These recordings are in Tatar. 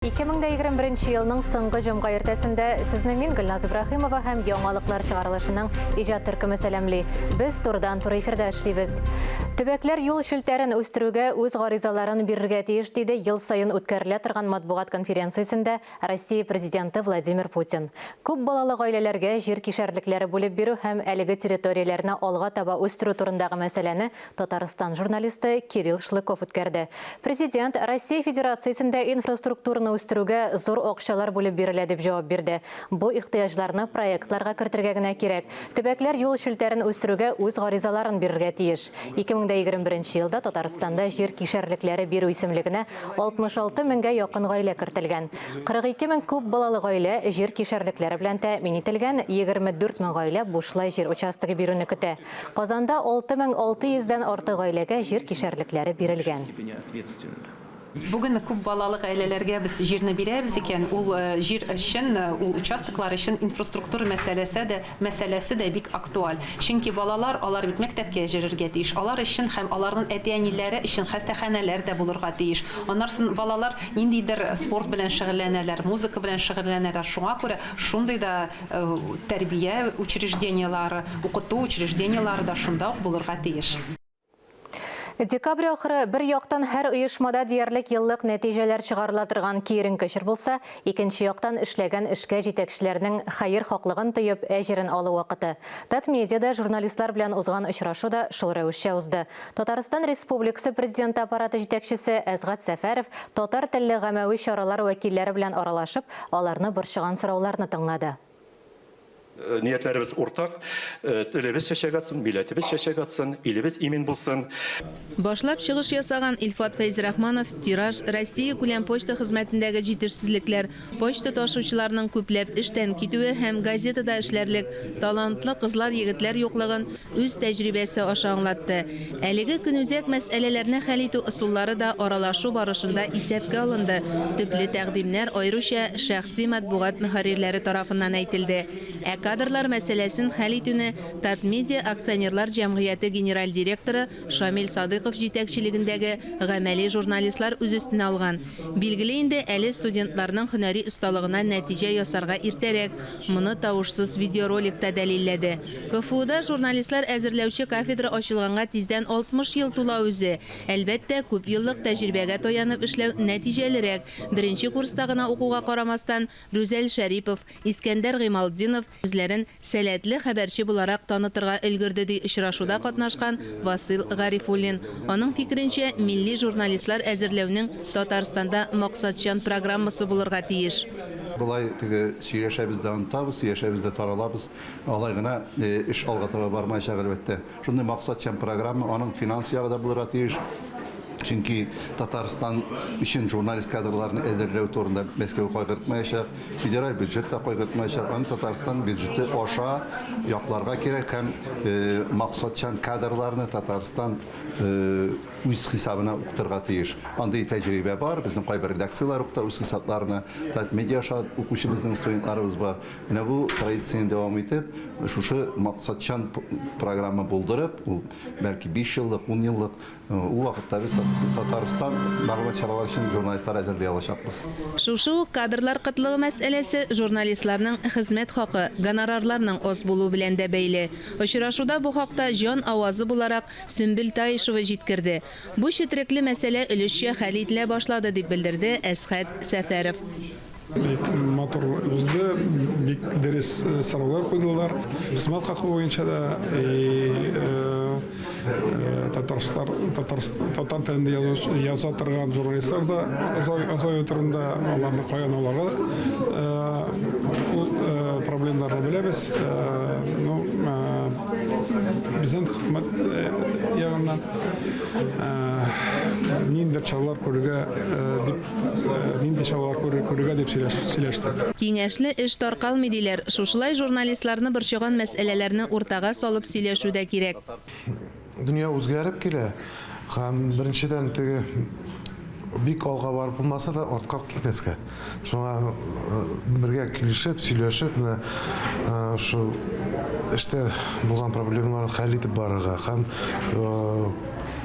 2021 елның соңгы җомга ертәсендә сезне мин Гөлназ Ибрахимова һәм яңалыклар чыгарылышының иҗат төркеме сәламли. Без турыдан тур эфирдә эшлибез. Төбәкләр юл шелтәрен үстерүгә үз гаризаларын бирергә тиеш диде ел сайын үткәрелә торган матбугат конференциясендә Россия президенты Владимир Путин. Күп балалы гаиләләргә җир кишәрлекләре бүлеп бирү һәм әлеге территорияләрне алга таба үстерү турындагы мәсьәләне Татарстан журналисты Кирилл Шлыков үткәрде. Президент Россия Федерациясендә инфраструктураны үстерүгә зур акчалар бүлеп бирелә дип җавап бирде. Бу ихтыяҗларны проектларга кертергә генә кирәк. Төбәкләр юл шелтәрен үстерүгә үз гаризаларын бирергә тиеш. 2021 елда Татарстанда җир кишәрлекләре бирү исемлегенә 66 меңгә якын гаилә кертелгән. 42 мең күп балалы гаилә җир кишәрлекләре белән тәэмин ителгән, 24 мең гаилә бушлай җир участогы бирүне көтә. Казанда 6600-дән артык гаиләгә җир кишәрлекләре бирелгән. Бүген күп балалы гаиләләргә без җирне бирәбез икән, ул җир өчен, ул участоклар өчен инфраструктура мәсьәләсе дә бик актуаль. Чөнки балалар алар бит мәктәпкә йөрергә тиеш. Алар өчен һәм аларның әти-әниләре өчен хастаханәләр дә булырга тиеш. Аннан балалар ниндидер спорт белән шөгыльләнәләр, музыка белән шөгыльләнәләр. Шуңа күрә шундый да тәрбия учреждениялары, укыту учреждениялары да шунда ук булырга тиеш. Декабрь ахыры бер яктан һәр оешмада диярлек еллык нәтиҗәләр чыгарыла торган киерен көчер булса, икенче яктан эшләгән эшкә җитәкчеләрнең хәер хаклыгын тоеп әҗерен алу вакыты. Татмедиада журналистлар белән узган очрашу да шул рәвешчә узды. Татарстан Республикасы президенты аппараты җитәкчесе Әзгат Сәфәров татар телле гамәви чаралар вәкилләре белән аралашып, аларны борчыган сорауларны тыңлады. Ниятlərimiz ortak, телебез чәчәк атсын, милләтебез чәчәк атсын, илебез имин булсын. Башлап чыгыш ясаган Илфат Фәйзрахманов тираж Россия күләм почта хезмәтендәге җитешсезлекләр, почта ташучыларның күпләп эштән китүе һәм газетада эшләрлек талантлы кызлар, егетләр юклыгын үз тәҗрибәсе аша аңлатты. Әлеге көнүзәк мәсьәләләрне хәл итү ысуллары да аралашу барышында исәпкә алынды. Төпле тәкъдимнәр аеруча шәхси матбугат мөхәррирләре тарафыннан әйтелде. Кадрлар мәсьәләсен хәл итүне Татмедиа акционерлар җәмгыяте генераль директоры Шамил Садыйков җитәкчелегендәге гамәли журналистлар үз өстенә алган. Билгеле инде әле студентларның һөнәри осталыгына нәтиҗә ясарга иртәрәк. Моны тавышсыз видеороликта дәлилләде. КФУда журналистлар әзерләүче кафедра ачылганга тиздән 60 ел тула үзе. Әлбәттә, күп еллык тәҗрибәгә таянып эшләү нәтиҗәлерәк. Беренче курста гына укуга карамастан Рүзәл Шәрипов, Искәндәр Гыймалдинов үзләрен сәләтле хәбәрче буларак танытырга өлгерде ди очрашуда катнашкан Васил Гарифуллин. Аның фикеренчә, милли журналистлар әзерләүнең Татарстанда максатчан программасы булырга тиеш. Булай теге сөйләшәбез дә онытабыз, сөйләшәбез дә таралабыз. Алай гына эш алга таба бармаячак әлбәттә. Шундый максатчан программа, аның финанс ягы да булырга тиеш. Чөнки Татарстан өчен журналист кадрларны әзерләү турында Мәскәү кайгыртмаячак, федераль бюджет та кайгыртмаячак. Аны Татарстан бюджеты аша якларга кирәк һәм максатчан кадрларны Татарстан үз хисабына укытырга тиеш. Андый тәҗрибә бар, безнең кайбер редакцияләр укыта үз хисапларына, Татмедиа аша укучыбызның студентларыбыз бар. Менә бу традицияны дәвам итеп, шушы максатчан программа булдырып, ул бәлки 5 еллык, 10 еллык, ул вакытта без Татарстан мәгълүмат чаралары өчен журналистлар әзерләй алачакбыз. Шушы кадрлар кытлыгы мәсьәләсе журналистларның хезмәт хакы, гонорарларның аз булуы белән дә бәйле. Очрашуда бу хакта җан авазы буларак Сөмбел Таишева җиткерде. Бу четрекле мәсьәлә өлешчә хәл ителә башлады дип белдерде Әсхәт Сәфәров. Бик матур узды, бик дөрес сораулар куйдылар. Хезмәт хакы буенча да татар телендә яза торган журналистлар да азай турында аларны каян аларга проблемаларны беләбез. Безнең хөкүмәт ягыннан нинди чаралар күрергә дип сөйләштек. Киңәшле эш таркалмый диләр. Шушылай журналистларны борчыган мәсьәләләрне уртага салып сөйләшү дә кирәк. Дөнья үзгәреп килә. Һәм беренчедән теге бик алга барып булмаса да артка китмәскә. Шуңа бергә килешеп, сөйләшеп, шу эштә булган проблемаларны хәл итеп барырга һәм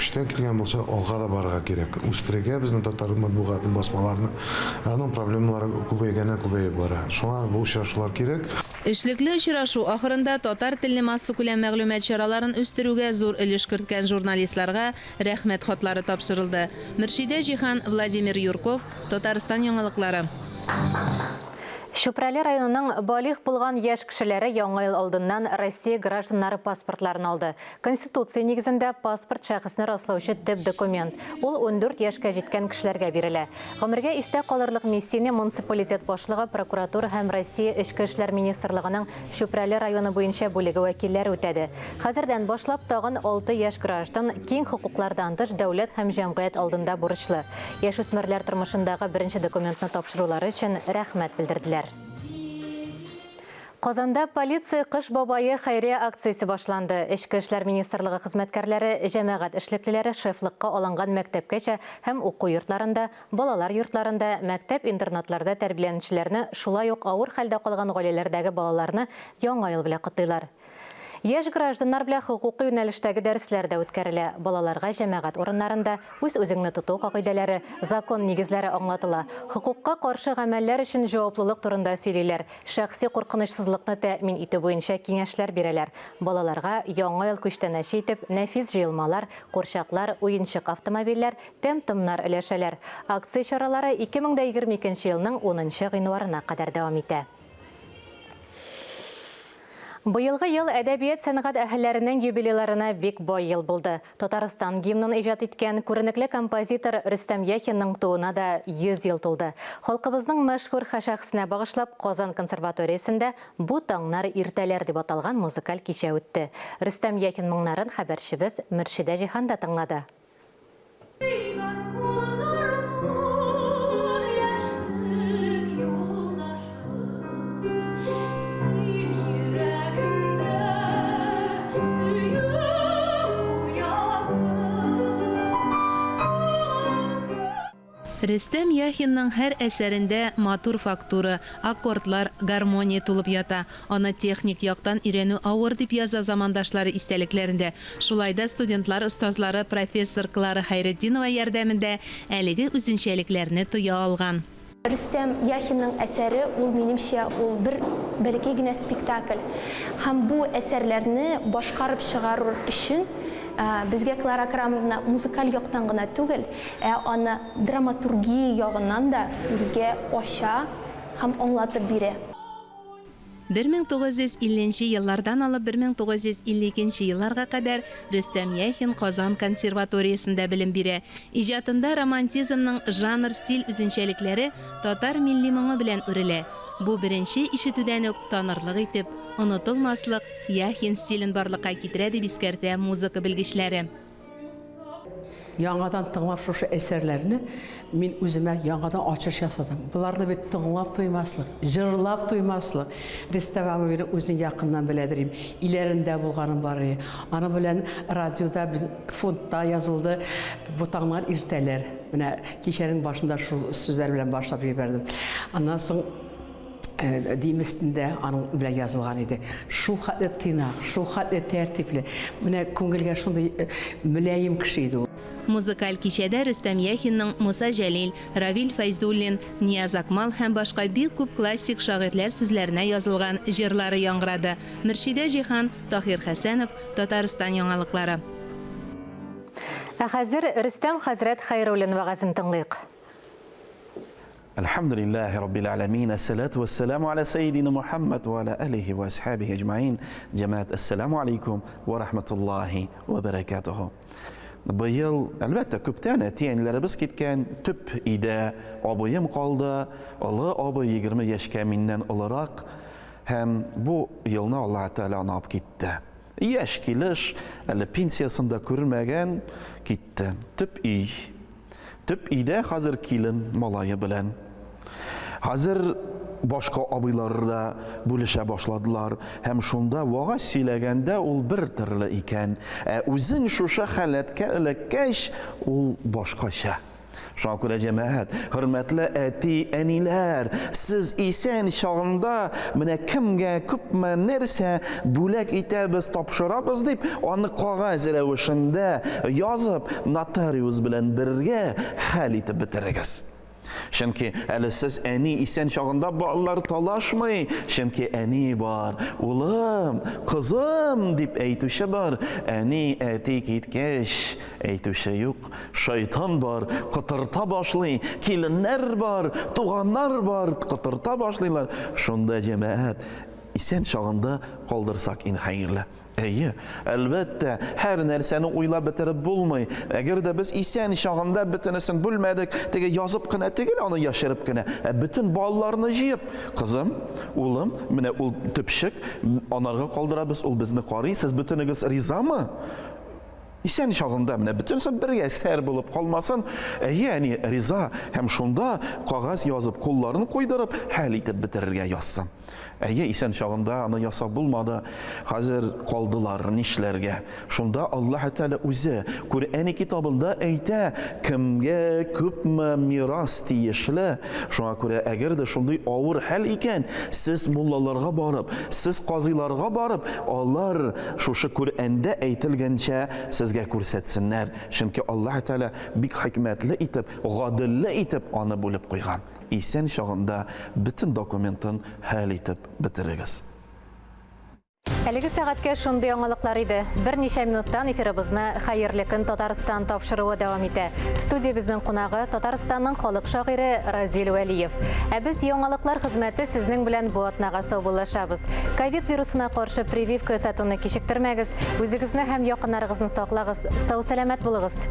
көчтән килгән булса, алга да барырга кирәк. Үстерергә безнең татар матбугаты басмаларны, аның проблемалары күбәйеп бара. Шуңа бу очрашулар кирәк. Эшлекле очрашу ахырында татар телле масса күләм мәгълүмат чараларын үстерүгә зур өлеш керткән журналистларга рәхмәт хатлары тапшырылды. Мөршидә Җихан, Владимир Юрков, Татарстан яңалыклары. Шупрали районының балих булган яшь кешеләре яңа ел алдыннан Россия гражданнары паспортларын алды. Конституция нигезендә паспорт шәхесне раслаучы төп документ. Ул 14 яшькә җиткән кешеләргә бирелә. Гомергә истә калырлык миссияне муниципалитет башлыгы, прокуратура һәм Россия Эчке эшләр министрлыгының Шупрали районы буенча бүлеге вәкилләре үтәде. Хәзердән башлап тагын 6 яшь граждан киң хокуклардан тыш дәүләт һәм җәмгыять алдында бурычлы. Яшүсмерләр тормышындагы беренче документны тапшырулары өчен рәхмәт белдерделәр. Казанда полиция кыш бабайы хәйрия акциясе башланды. Эчке эшләр министрлыгы хезмәткәрләре, җәмәгать эшлеклеләре шефлыкка алынган мәктәпкәчә һәм уку йортларында, балалар йортларында, мәктәп-интернатларда тәрбияләнүчеләрне, шулай ук авыр хәлдә калган гаиләләрдәге балаларны яңа ел белән котлыйлар. Яшь гражданнар белән хукукый юнәлештәге дәресләр дә үткәрелә. Балаларга җәмәгать урыннарында үз-үзеңне тоту кагыйдәләре, закон нигезләре аңлатыла. Хукукка каршы гамәлләр өчен җаваплылык турында сөйлиләр. Шәхси куркынычсызлыкны тәэмин итү буенча киңәшләр бирәләр. Балаларга яңа ел күчтәнәче итеп нәфис җыелмалар, курчаклар, уенчык автомобильләр, тәм-томнар өләшәләр. Акция чаралары 2022 елның 10 гыйнварына кадәр дәвам итә. Быелгы ел әдәбият сәнгать әһелләренең юбилейларына бик бай ел булды. Татарстан гимнын иҗат иткән күренекле композитор Рөстәм Яхинның тууына да 100 ел тулды. Халкыбызның мәшһүр шәхесенә багышлап Казан консерваториясендә бу таңнар иртәләр дип аталган музыкаль кичә үтте. Рөстәм Яхин моңнарын хәбәрчебез Мөршидә Җихан да тыңлады. Рөстәм Яхинның һәр әсәрендә матур фактура, аккордлар, гармония тулып ята. Аны техник яктан өйрәнү авыр дип яза замандашлары истәлекләрендә. Шулай да студентлар, остазлары, профессор Клара Хайретдинова ярдәмендә әлеге үзенчәлекләрне тоя алган. Рөстәм Яхинның әсәре ул минемчә ул бәләкәй генә спектакль. Һәм бу әсәрләрне башкарып чыгарыр өчен безгә Клара Карамовна музыкаль яктан гына түгел, аны драматургия ягыннан да безгә ача һәм аңлатып бирә. 1950 еллардан алып 1952 елларга кадәр Рөстәм Яхин Казан консерваториясендә белем бирә. Иҗатында романтизмның жанр, стиль үзенчәлекләре татар милли моңы белән үрелә. Бу беренче ишетүдән үк танырлык итеп, онытылмаслык Яхин стилен барлыкка китерә дип искәртә музыка белгечләре. Яңадан тыңлап шушы әсәрләрне мин үземә яңадан ачыш ясадым. Буларны бит тыңлап туймаслык, җырлап туймаслык. Рөстәм абыйны үзен якыннан беләдерим. Иләрендә булганым бар. Аны белән радиода фондта язылды. Бу таңнар иртәләр. Менә кичәнең башында шул сүзләр белән башлап җибәрдем. Аннан соң диместендә аның белән язылган иде. Шул хәтле тыйнак, шул хәтле тәртипле. Менә күңелгә шундый мөлаим кеше иде ул. Музыкаль кичәдә Рөстәм Яхинның Муса Җәлил, Равил Файзуллин, Нияз Акмал һәм башка бик күп классик шагыйрьләр сүзләренә язылган җырлары яңгырады. Мөршидә Җихан, Таһир Хәсәнов, Татарстан яңалыклары. Хәзер Рөстәм хәзрәт Хәйруллин вәгазен тыңлыйк. الحمد لله رب العالمين الصلاة والسلام على سيدنا محمد وعلى آله وأصحابه أجمعين جماعة السلام عليكم ورحمة الله وبركاته. Быел, әлбәттә, күптән әтиәнләребез киткән, төп өйдә абыем калды, олы абый 20 яшькә миннән олырак, һәм бу елны Аллаһ Тәгалә алып китте. Яшь килеш, әле пенсиясында күрмәгән китте. Төп өй. Төп өйдә хәзер килен малайы белән. Хәзер башка абыйлар да бүлешә башладылар, һәм шунда вага сөйләгәндә ул бер төрле икән. Үзен шушы халәткә эләккәч, ул башкача. Шуңа күрә җәмәгать, хөрмәтле әти, әниләр, сез исән чагында менә кемгә күпме нәрсә бүләк итәбез, тапшырабыз дип, аны кагаз рәвешендә язып, нотариус белән бергә хәл итеп бетерегез. Чөнки әле сез әни исән чагында балалар талашмый, чөнки әни бар, улым, кызым дип әйтүче бар, әни әти киткәч әйтүче юк, шайтан бар, кытырта башлый, киленнәр бар, туганнар бар, кытырта башлыйлар. Шунда җәмәгать исән чагында калдырсак ин хәерле. Әйе, әлбәттә, һәр нәрсәне уйлап бетереп булмый. Әгәр дә без исән чагында бөтенесен бүлмәдек, теге язып кына түгел, аны яшереп кына, бөтен балаларны җыеп, кызым, улым, менә ул төпчек, анарга калдырабыз, ул безне карый, сез бөтенегез ризамы? Исән чагында менә бөтенсе бергә сәр булып калмасын, яни риза һәм шунда кагаз язып, кулларын куйдырып, хәл итеп бетерергә язсын. Әйе, исән чагында аны ясап булмады, хәзер калдылар нишләргә. Шунда Аллаһ Тәала үзе Куръан китабында әйтә, кемгә күпме мирас тиешле. Шуңа күрә әгәр дә шундый авыр хәл икән, сез муллаларга барып, сез казыйларга барып, алар шушы Куръанда әйтелгәнчә сезгә күрсәтсеннәр. Чөнки Аллаһ Тәала бик хикмәтле итеп, гадилле итеп аны бүлеп куйган. Исән чагында бөтен документын хәл итеп бетерегез. Әлеге сәгатькә шундый яңалыклар иде. Берничә минуттан эфирыбызны хәерле көн Татарстан тапшыруы дәвам итә. Студиябезнең кунагы Татарстанның халык шагыйре Разил Вәлиев. Ә без яңалыклар хезмәте сезнең белән бу атнага саубуллашабыз. Ковид вирусына каршы прививка сатуны кичектермәгез. Үзегезне һәм якыннарыгызны саклагыз. Сау-сәламәт булыгыз.